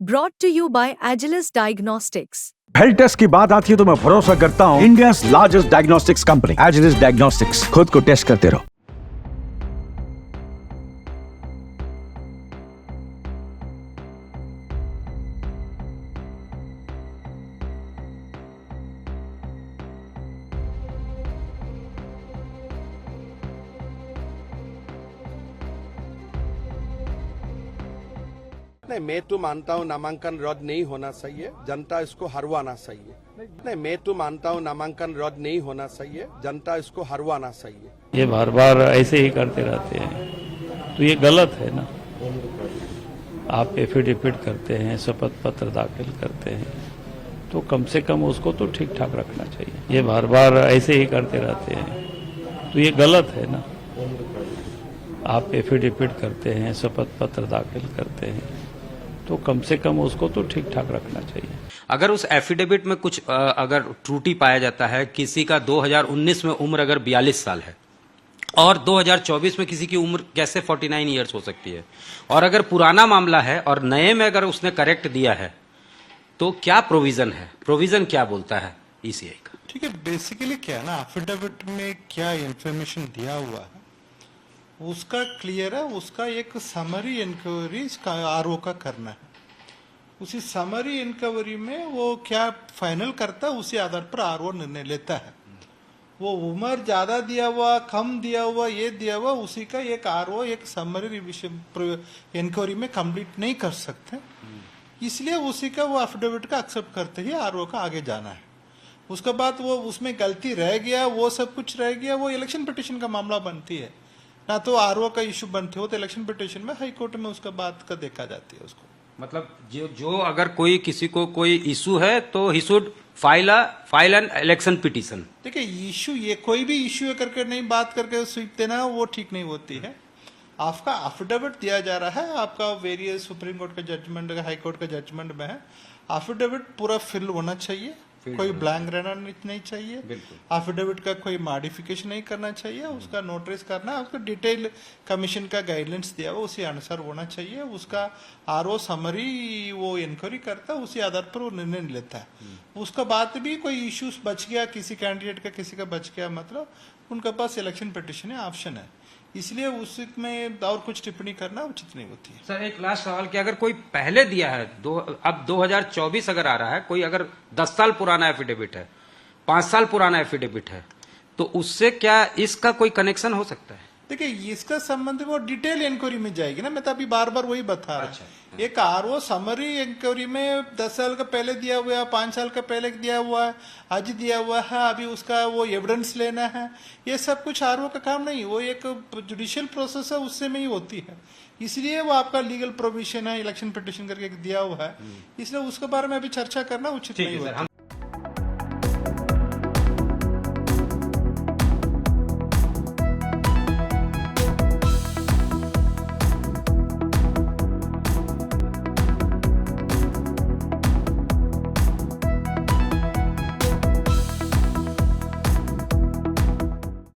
Brought to you by Agilus Diagnostics. Health test की बात आती है तो मैं भरोसा करता हूँ India largest diagnostics company Agilus diagnostics. खुद को टेस्ट करते रहो। नहीं, मैं तो मानता हूँ नामांकन रद्द नहीं होना चाहिए, जनता इसको हरवाना चाहिए। नहीं, मैं तो मानता हूँ नामांकन रद्द नहीं होना चाहिए, जनता इसको हरवाना चाहिए। ये बार बार ऐसे ही करते रहते हैं तो ये गलत है ना। आप एफिडेविट करते हैं, शपथ पत्र दाखिल करते हैं तो कम से कम उसको तो ठीक ठाक रखना चाहिए। ये बार बार ऐसे ही करते रहते हैं तो ये गलत है ना। आप एफिडेविट करते हैं, शपथ पत्र दाखिल करते हैं तो कम से कम उसको तो ठीक ठाक रखना चाहिए। अगर उस एफिडेविट में कुछ अगर त्रुटि पाया जाता है, किसी का 2019 में उम्र अगर 42 साल है और 2024 में किसी की उम्र कैसे 49 ईयर्स हो सकती है, और अगर पुराना मामला है और नए में अगर उसने करेक्ट दिया है तो क्या प्रोविजन है, प्रोविजन क्या बोलता है ईसीआई का? ठीक है, बेसिकली क्या है ना, एफिडेविट में क्या इंफॉर्मेशन दिया हुआ है उसका क्लियर है। उसका एक समरी इंक्वायरी आरओ का करना है। उसी समरी इंक्वायरी में वो क्या फाइनल करता है उसी आधार पर आरओ निर्णय लेता है। वो उम्र ज्यादा दिया हुआ, कम दिया हुआ, ये दिया हुआ, उसी का एक आरओ एक समरी रिविजन इंक्वायरी में कंप्लीट नहीं कर सकते। इसलिए उसी का वो एफिडेविट का एक्सेप्ट करते ही आरओ का आगे जाना है। उसके बाद वो उसमें गलती रह गया, वो सब कुछ रह गया, वो इलेक्शन पिटीशन का मामला बनती है ना, तो आरओ का इशू बनती हो तो इलेक्शन पिटीशन में हाई कोर्ट में उसका बात का देखा जाती है। उसको मतलब जो अगर कोई किसी को कोई इशू है तो he should file an election petition. देखिए, इशू ये कोई भी इशू करके नहीं बात करके स्वीप देना वो ठीक नहीं होती है। आपका एफिडेविट दिया जा रहा है, आपका वेरियस सुप्रीम कोर्ट का जजमेंट, हाई कोर्ट का जजमेंट में है, एफिडेविट पूरा फिल होना चाहिए, कोई ब्लैंक रहना नहीं चाहिए। एफिडेविट का कोई मॉडिफिकेशन नहीं करना चाहिए, उसका नोटिस करना, उसका डिटेल कमीशन का गाइडलाइंस दिया हुआ उसी अनुसार होना चाहिए। उसका आरओ समरी वो इंक्वायरी करता है, उसी आधार पर वो निर्णय लेता है। उसका बाद भी कोई इश्यूज बच गया, किसी कैंडिडेट का किसी का बच गया, मतलब उनके पास इलेक्शन पिटीशन है, ऑप्शन है। इसलिए उसमें और कुछ टिप्पणी करना उचित नहीं होती है। सर, एक लास्ट सवाल कि अगर कोई पहले दिया है अब 2024 अगर आ रहा है, कोई अगर 10 साल पुराना एफिडेविट है, 5 साल पुराना एफिडेविट है, तो उससे क्या इसका कोई कनेक्शन हो सकता है? देखिए, इसका संबंध वो डिटेल इंक्वायरी में जाएगी ना। मैं तो अभी बार बार वही बता रहा हूँ। एक आरओ समरी इंक्वायरी में 10 साल का पहले दिया हुआ है, 5 साल का पहले दिया हुआ है, आज दिया हुआ है, अभी उसका वो एविडेंस लेना है, ये सब कुछ आरओ का काम नहीं, वो एक जुडिशियल प्रोसेस है, उससे में ही होती है। इसलिए वो आपका लीगल प्रोविजन है, इलेक्शन पिटीशन करके दिया हुआ है, इसलिए उसके बारे में अभी चर्चा करना उचित नहीं होता।